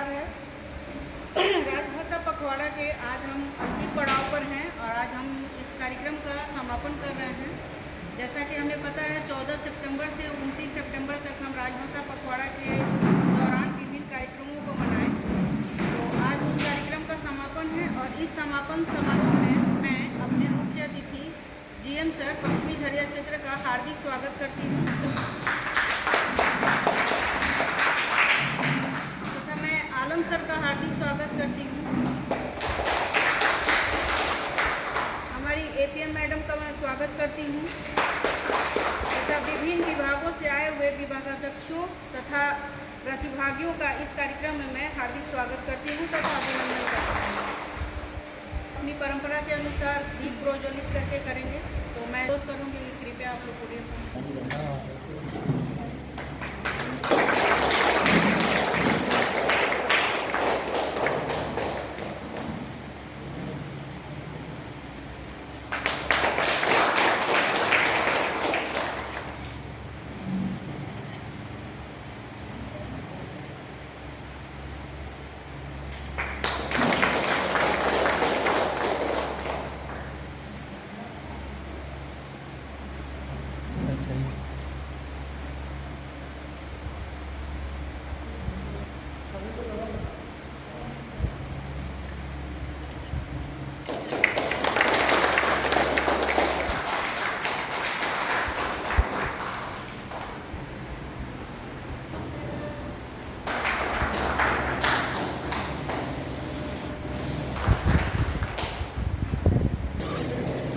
नमस्कार है। राजभाषा पखवाड़ा के आज हम अंतिम पड़ाव पर हैं और आज हम इस कार्यक्रम का समापन कर रहे हैं। जैसा कि हमें पता है 14 सितंबर से 29 सितंबर तक हम राजभाषा पखवाड़ा के दौरान विभिन्न कार्यक्रमों को मनाएं। तो आज उस कार्यक्रम का समापन है और इस समापन समारोह में मैं अपने मुख्य अतिथि GM सर पश्चिमी झरिया क्षेत्र का हार्दिक स्वागत करती हूँ तथा मैं आलम सर का हार्दिक स्वागत करती हूँ। हमारी APM मैडम का मैं स्वागत करती हूँ तथा विभिन्न विभागों से आए हुए विभागाध्यक्षों तथा प्रतिभागियों का इस कार्यक्रम में मैं हार्दिक स्वागत करती हूँ तथा अभिनंदन करती हूँ। अपनी परंपरा के अनुसार दीप प्रज्वलित करके करेंगे, तो मैं अनुरोध करूँगी कि कृपया आप लोग पूरे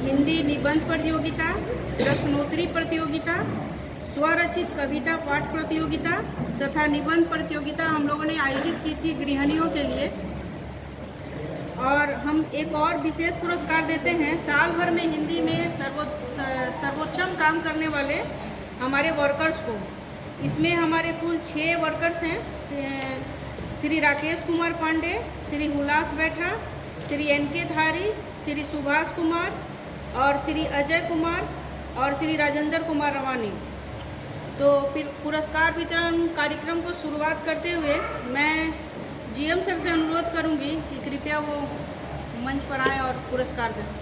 हिंदी निबंध प्रतियोगिता, प्रश्नोत्तरी प्रतियोगिता, स्वरचित कविता पाठ प्रतियोगिता तथा निबंध प्रतियोगिता हम लोगों ने आयोजित की थी गृहिणियों के लिए। और हम एक और विशेष पुरस्कार देते हैं साल भर में हिंदी में सर्वोत्तम काम करने वाले हमारे वर्कर्स को। इसमें हमारे कुल 6 वर्कर्स हैं। श्री राकेश कुमार पांडे, श्री हुलास बैठा, श्री NK धारी, श्री सुभाष कुमार और श्री अजय कुमार और श्री राजेंद्र कुमार रवानी। तो फिर पुरस्कार वितरण कार्यक्रम को शुरुआत करते हुए मैं GM सर से अनुरोध करूंगी कि कृपया वो मंच पर आएँ और पुरस्कार दें।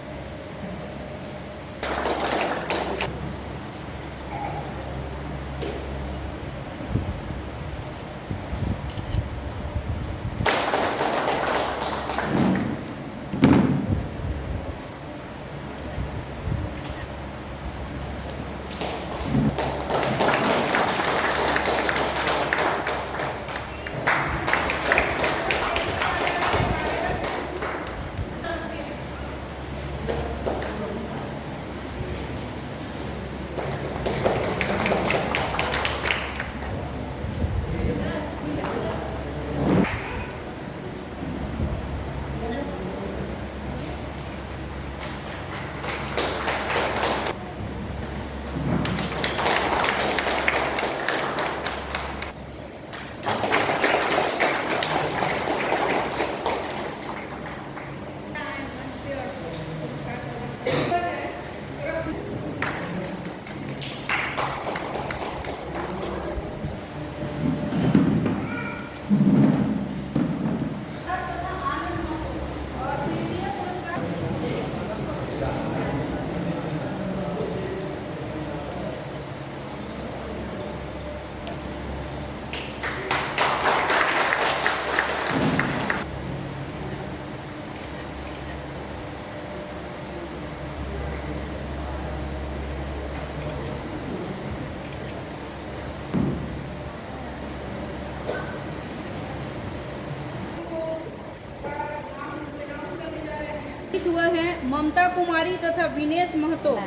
हुआ है ममता कुमारी तथा विनेश महतो।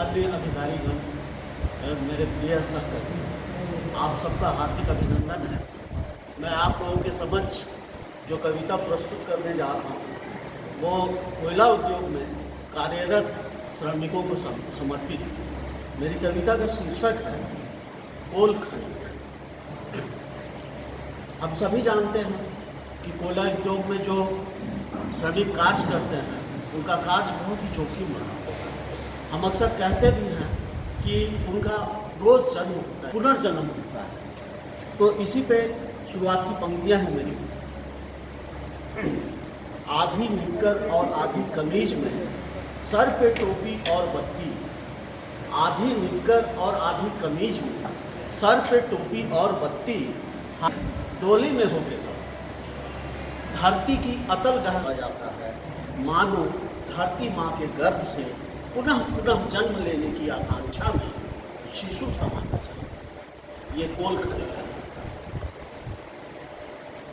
अन्य अधिकारीगण एवं मेरे प्रिय सहकर्मी, आप सबका हार्दिक अभिनंदन है। मैं आप लोगों के समक्ष जो कविता प्रस्तुत करने जा रहा हूँ वो कोयला उद्योग में कार्यरत श्रमिकों को समर्पित है। मेरी कविता का शीर्षक है कोल खनि। हम सभी जानते हैं कि कोयला उद्योग में जो श्रमिक कार्य करते हैं उनका कार्य बहुत ही जोखिम भरा होता है। हम अक्सर कहते भी हैं कि उनका रोज जन्म होता है, पुनर्जन्म होता है। तो इसी पे शुरुआत की पंक्तियां हैं मेरी। आधी निक्कर और आधी कमीज में सर पे टोपी और बत्ती, आधी निक्कर और आधी कमीज में सर पे टोपी और बत्ती, डोली में होके सब धरती की अतल गहरा जाता है, मानो धरती माँ के गर्भ से पुनः पुनः जन्म लेने की आकांक्षा में शिशु समाना चाहिए। ये कोल खनि है।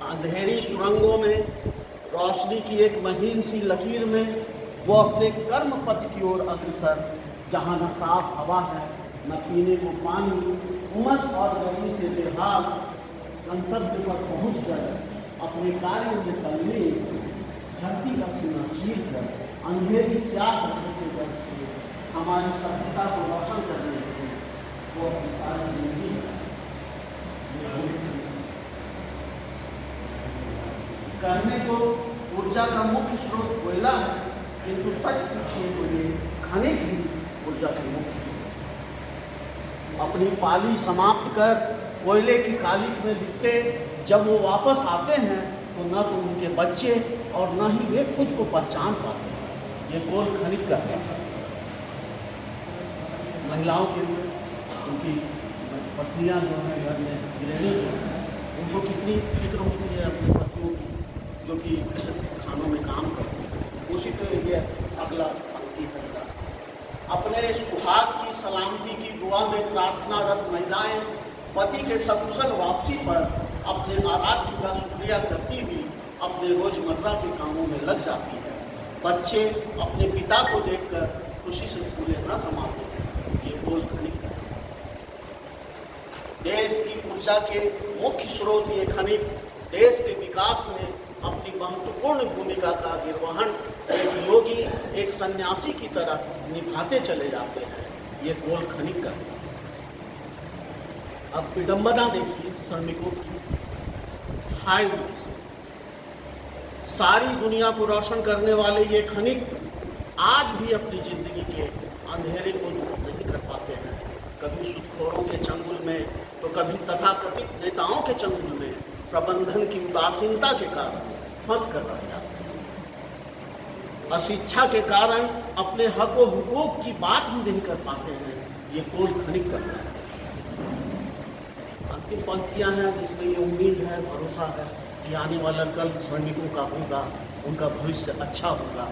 अंधेरी सुरंगों में रोशनी की एक महीन सी लकीर में वो अपने कर्म पथ की ओर अग्रसर, जहाँ न साफ हवा है न पीने को पानी, उमस और गर्मी से बेहाल गंतव्य पर पहुँच कर अपने कार्य में तल्लीन धरती का सीना चीर कर अंधेरी स्याह के गर्भ से हमारी सभ्यता को रोशन करने के लिए वो अपनी सारी जिंदगी करने को ऊर्जा का मुख्य स्रोत कोयला है, किंतु सच पूछिए तो ये खनिज ही ऊर्जा के मुख्य स्रोत। अपनी पाली समाप्त कर कोयले की कालिक में लिपटे जब वो वापस आते हैं तो न तो उनके बच्चे और न ही वे खुद को पहचान पाते हैं। ये कोल खनिज का है। महिलाओं के लिए उनकी पत्नियां जो हैं घर में गृहिणी जो हैं उनको कितनी फिक्र होती है अपने पतियों की जो कि खानों में काम करते हैं। उसी पे ये अगला पंक्ति है। अपने सुहाग की सलामती की दुआ में प्रार्थनारत महिलाएं पति के सकुशल वापसी पर अपने आराध्य का शुक्रिया करती हुई अपने रोजमर्रा के कामों में लग जाती है। बच्चे अपने पिता को देखकर खुशी से फूले न समाते हैं। ये कोल खनिज है। देश की ऊर्जा के मुख्य स्रोत ये खनिज देश के विकास में अपनी महत्वपूर्ण भूमिका का निर्वहन एक योगी, एक सन्यासी की तरह निभाते चले जाते हैं। ये कोल खनिज का। अब विडंबना देखिए श्रमिकों की। हाय से सारी दुनिया को रोशन करने वाले ये खनिज आज भी अपनी जिंदगी के अंधेरे को दूर नहीं कर पाते हैं। कभी सूदखोरों के चंगुल में तो कभी तथाकथित नेताओं के चंगुल में प्रबंधन की उदासीनता के कारण फंस कर रह जाते हैं। अशिक्षा के कारण अपने हक व हुकूक की बात भी नहीं कर पाते हैं। ये कोल खनिज करता है। अंतिम पंक्तियां हैं जिसमें ये उम्मीद है, भरोसा है कि आने वाला कल श्रमिकों का होगा, उनका भविष्य अच्छा होगा।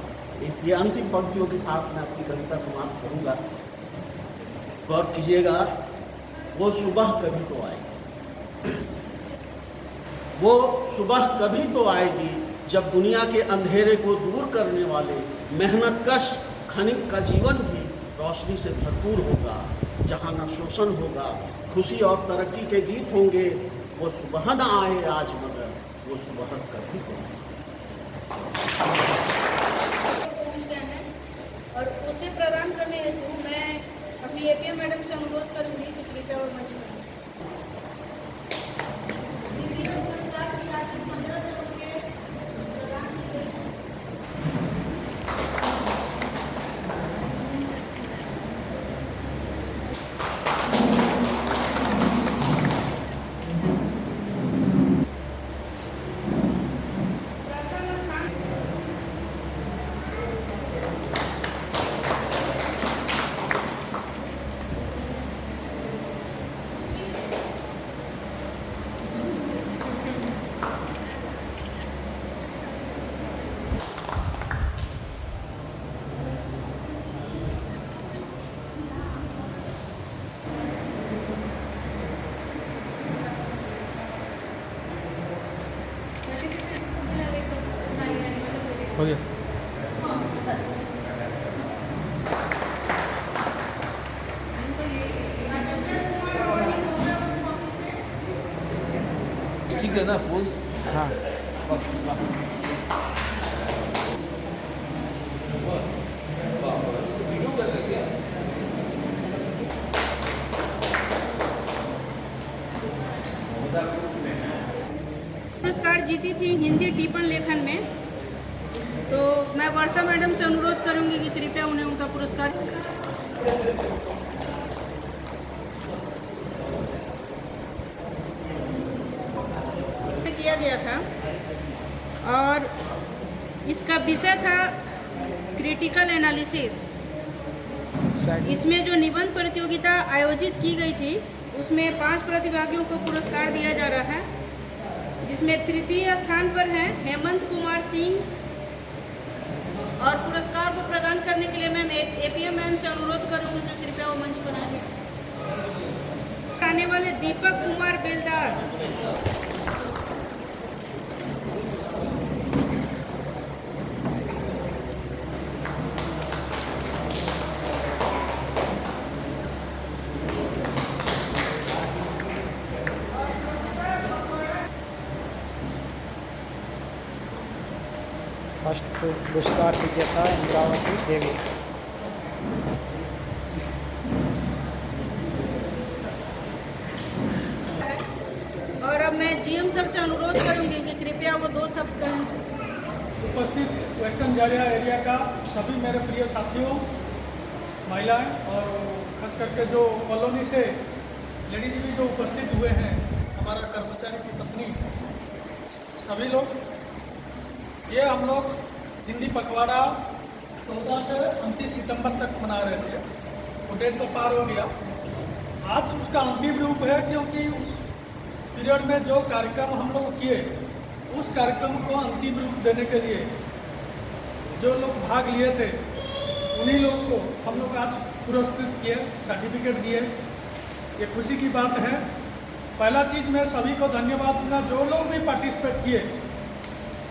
ये अंतिम पंक्तियों के साथ मैं अपनी कविता समाप्त करूंगा। गौर कीजिएगा, वो सुबह कभी तो आएगी, वो सुबह कभी तो आएगी जब दुनिया के अंधेरे को दूर करने वाले मेहनतकश खनिज का जीवन भी रोशनी से भरपूर होगा, जहाँ न शोषण होगा, खुशी और तरक्की के गीत होंगे। वो सुबह न आए आज मगर वो सुबह कभी तो आए। और उसे प्रदान करने हेतु मैं अपनी एपीएम मैडम से अनुरोध करूंगी कि कृपया और मंच करें। पुरस्कार की राशि 1500 रुपये प्रदान की गई। लेना पोज। हाँ वीडियो कर रहे क्या? पुरस्कार जीती थी हिंदी टिप्पण लेखन में, तो मैं वर्षा मैडम से अनुरोध करूंगी कि कृपया उन्हें उनका पुरस्कार किया गया था और इसका विषय था क्रिटिकल एनालिसिस। इसमें जो निबंध प्रतियोगिता आयोजित की गई थी उसमें 5 प्रतिभागियों को पुरस्कार दिया जा रहा है, जिसमें तृतीय स्थान पर हैं हेमंत कुमार सिंह। और पुरस्कार को प्रदान करने के लिए मैं एपीएम मैम से अनुरोध करूंगी कि कृपया वो मंच बनाएं। आने वाले दीपक कुमार बेलदार। फर्स्ट पुरस्कार विजेता इंद्रावती देवी। और अब मैं जीएम सर से अनुरोध करूंगी कि कृपया वो 2 शब्द कहें। उपस्थित वेस्टर्न जालिया एरिया का सभी मेरे प्रिय साथियों, महिलाएं और खास करके जो कॉलोनी से लेडीज भी जो उपस्थित हुए हैं, हमारा कर्मचारी की पत्नी, सभी लोग, ये हम लोग हिंदी पखवाड़ा 14 से 29 सितंबर तक मना रहे थे। वो डेट तो पार हो गया, आज उसका अंतिम रूप है, क्योंकि उस पीरियड में जो कार्यक्रम हम लोग किए उस कार्यक्रम को अंतिम रूप देने के लिए जो लोग भाग लिए थे उन्हीं लोग को हम लोग आज पुरस्कृत किए, सर्टिफिकेट दिए। ये खुशी की बात है। पहला चीज़ मैं सभी को धन्यवाद दूंगा, जो लोग भी पार्टिसिपेट किए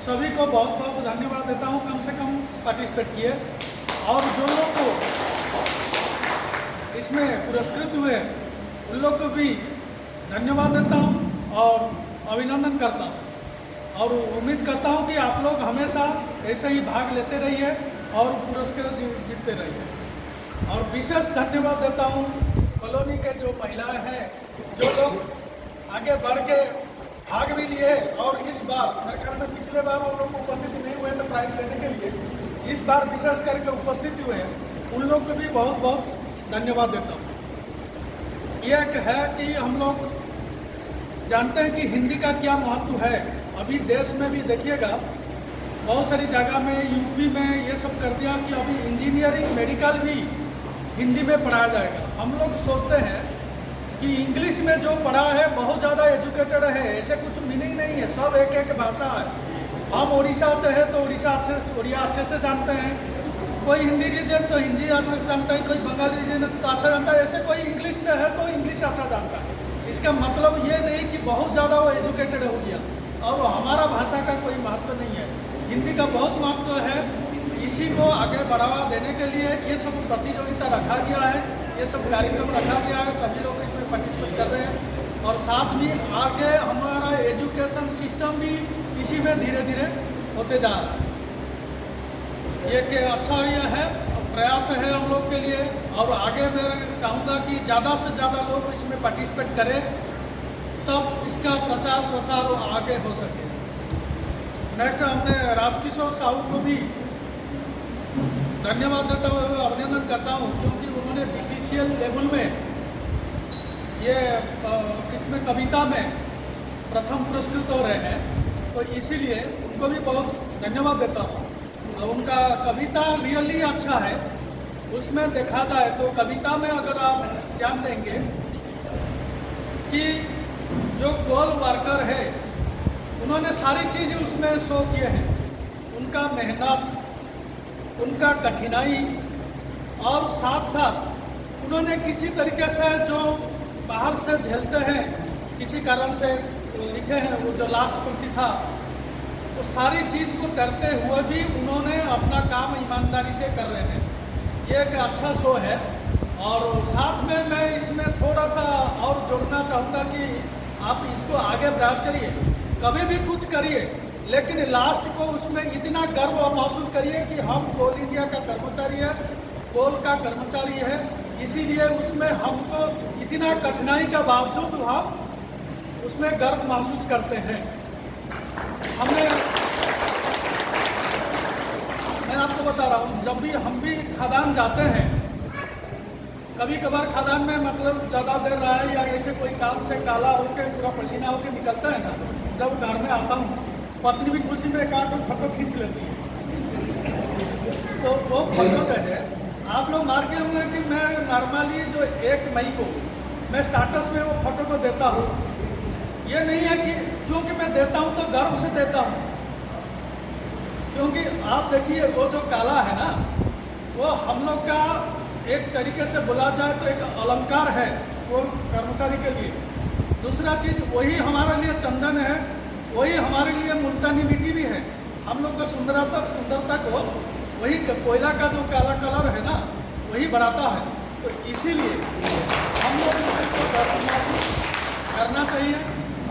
सभी को बहुत बहुत धन्यवाद देता हूँ, कम से कम पार्टिसिपेट किए। और जो लोग को इसमें पुरस्कृत हुए उन लोग को भी धन्यवाद देता हूँ और अभिनंदन करता हूँ, और उम्मीद करता हूँ कि आप लोग हमेशा ऐसे ही भाग लेते रहिए और पुरस्कार जीतते रहिए। और विशेष धन्यवाद देता हूँ कॉलोनी के जो महिलाएं हैं, जो लोग आगे बढ़ के भाग भी लिए, और इस बार मेरे ख्याल में पिछले बार वो लोग उपस्थित नहीं हुए थे प्राइज लेने के लिए, इस बार विशेष करके उपस्थित हुए हैं, उन लोग को भी बहुत बहुत धन्यवाद देता हूँ। यह है कि हम लोग जानते हैं कि हिंदी का क्या महत्व है। अभी देश में भी देखिएगा, बहुत सारी जगह में, यूपी में ये सब कर दिया कि अभी इंजीनियरिंग, मेडिकल भी हिंदी में पढ़ाया जाएगा। हम लोग सोचते हैं कि इंग्लिश में जो पढ़ा है बहुत ज़्यादा एजुकेटेड है, ऐसे कुछ मीनिंग नहीं है, सब एक एक भाषा है। हम उड़ीसा से है तो उड़िया अच्छे से जानते हैं, कोई हिंदी रीजन तो हिंदी अच्छे से जानता है, कोई बंगाली रीजन तो अच्छा जानता है, ऐसे कोई इंग्लिश से है तो इंग्लिश अच्छा जानता है। इसका मतलब ये नहीं कि बहुत ज़्यादा वो एजुकेटेड हो गया और हमारा भाषा का कोई महत्व नहीं है। हिंदी का बहुत महत्व है। इसी को आगे बढ़ावा देने के लिए ये सब प्रतियोगिता रखा गया है, ये सब कार्यक्रम रखा गया है, सभी लोग इसमें पार्टिसिपेट कर रहे हैं। और साथ में आगे हमारा एजुकेशन सिस्टम भी इसी में धीरे धीरे होते जा रहा है। ये कि अच्छा ये है, प्रयास है हम लोग के लिए, और आगे मैं चाहूँगा कि ज़्यादा से ज़्यादा लोग इसमें पार्टिसिपेट करें, तब इसका प्रचार प्रसार आगे हो सके। नेक्स्ट हमने राजकिशोर साहू को भी धन्यवाद देता हुए अभिनंदन करता हूँ, क्योंकि उन्होंने बीसीसीएल लेवल में ये किसमें कविता में प्रथम पुरस्कृत हो रहे हैं, तो इसीलिए उनको भी बहुत धन्यवाद देता हूँ। और उनका कविता रियली अच्छा है। उसमें देखा जाए तो कविता में अगर आप ध्यान देंगे कि जो गोल वर्कर है उन्होंने सारी चीज़ उसमें शो किए हैं, उनका मेहनत, उनका कठिनाई, और साथ साथ उन्होंने किसी तरीके से जो बाहर से झेलते हैं, किसी कारण से लिखे हैं, वो जो लास्ट पंक्ति था, वो सारी चीज़ को करते हुए भी उन्होंने अपना काम ईमानदारी से कर रहे हैं। ये एक अच्छा शो है। और साथ में मैं इसमें थोड़ा सा और जोड़ना चाहूँगा कि आप इसको आगे प्रयास करिए। कभी भी कुछ करिए, लेकिन लास्ट को उसमें इतना गर्व महसूस करिए कि हम कोल इंडिया का कर्मचारी है, कोल का कर्मचारी है। इसीलिए उसमें हमको इतना कठिनाई के बावजूद हम उसमें गर्व महसूस करते हैं। मैं आपको बता रहा हूँ, जब भी हम भी खदान जाते हैं, कभी कभार खदान में मतलब ज़्यादा देर रहा है या ऐसे कोई काम से काला होकर पूरा पसीना होकर निकलता है ना, जब घर में आता हूँ पत्नी भी खुशी में एक आध फोटो खींच लेती है। तो वो फोटो जो है आप लोग मार के होंगे कि मैं नॉर्मली जो 1 मई को मैं स्टाटस में वो फोटो को देता हूँ। ये नहीं है कि क्योंकि मैं देता हूँ तो गर्व से देता हूँ, क्योंकि आप देखिए वो जो काला है ना, वो हम लोग का एक तरीके से बोला जाए तो एक अलंकार है वो कर्मचारी के लिए। दूसरा चीज़ वही हमारे लिए चंदन है, वही हमारे लिए मुल्तानी मिट्टी भी है। हम लोग को सुंदरता को वही कोयला का जो काला कलर है ना, वही बढ़ाता है। तो इसीलिए हम लोग इसको करना चाहिए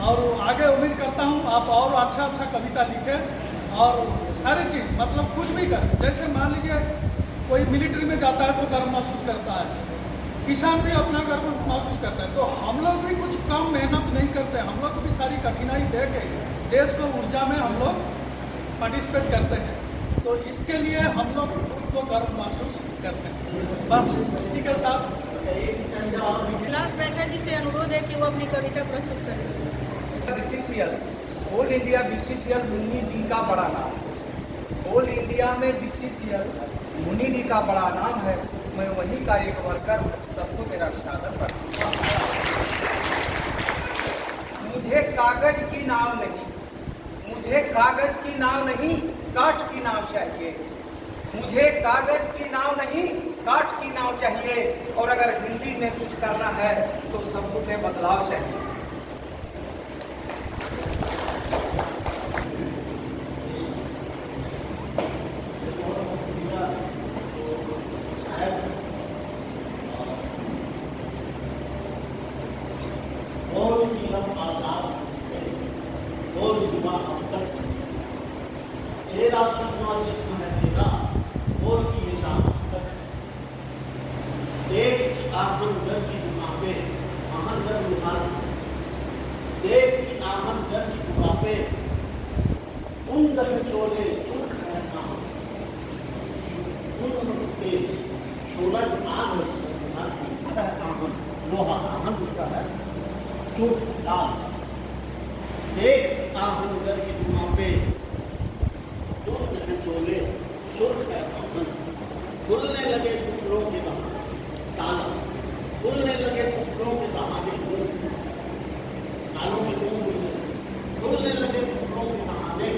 और आगे उम्मीद करता हूँ आप और अच्छा कविता लिखें और सारी चीज़ मतलब कुछ भी करें। जैसे मान लीजिए कोई मिलिट्री में जाता है तो गर्व महसूस करता है, किसान भी अपना गर्व महसूस करता है। तो हम लोग भी कुछ कम मेहनत नहीं करते, हम लोग भी सारी कठिनाई दे के देश को ऊर्जा में हम लोग पार्टिसिपेट करते हैं। तो इसके लिए हम लोग खुद को गर्व महसूस करते हैं। बस इसी के साथ विलास बैठा जी से अनुरोध है कि वो अपनी कविता प्रस्तुत करें। BCCL, all India BCCL Munni D का बड़ा नाम। ऑल इंडिया में बीसीसीएल मुन्नी डी का बड़ा नाम है। मैं वहीं का एक वर्कर सबको मेरा अभिवादन करता हूँ। मुझे कागज की नाव नहीं, मुझे कागज की नाव नहीं, काठ की नाव चाहिए। मुझे कागज की नाव नहीं, काठ की नाव चाहिए। और अगर हिंदी में कुछ करना है तो शब्दों में बदलाव चाहिए। तेरा सुनना जिस्म है तेरा, बोल की ये जान तक। देख की आहन घर की दुकान पे, आहन घर उधार। देख की आहन घर की दुकान पे, उन दर शोले सुख है कहाँ। उन तेज शोला आग है आहन, लोहा आहन उसका है, सुख लाल। देख आहन घर की दुकान पे, सोले सुर्ख है आहन। खुलने लगे कुफरों के ताला, खुलने लगे कुफरों के बहाने तालों के खुलने लगे कुफरों के बहाने।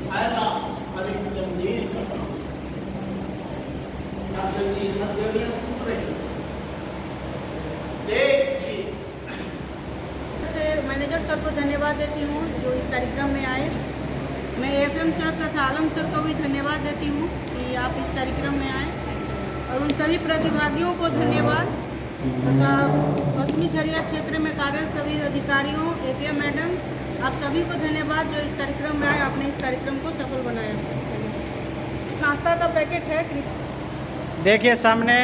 फायदा हर एक जंजीर का काम, हर जंजीर हर बेड़ियां टूट रही। देखिए मैनेजर सर को धन्यवाद देती हूँ जो इस कार्यक्रम में आए। मैं एफएम सर तथा आलम सर को भी धन्यवाद देती हूँ कि आप इस कार्यक्रम में आए, और उन सभी प्रतिभागियों को धन्यवाद तथा पश्चिमी झरिया क्षेत्र में कार्यरत सभी अधिकारियों, एपीएम मैडम, आप सभी को धन्यवाद जो इस कार्यक्रम में आए, आपने इस कार्यक्रम को सफल बनाया। नाश्ता का पैकेट है, देखिए सामने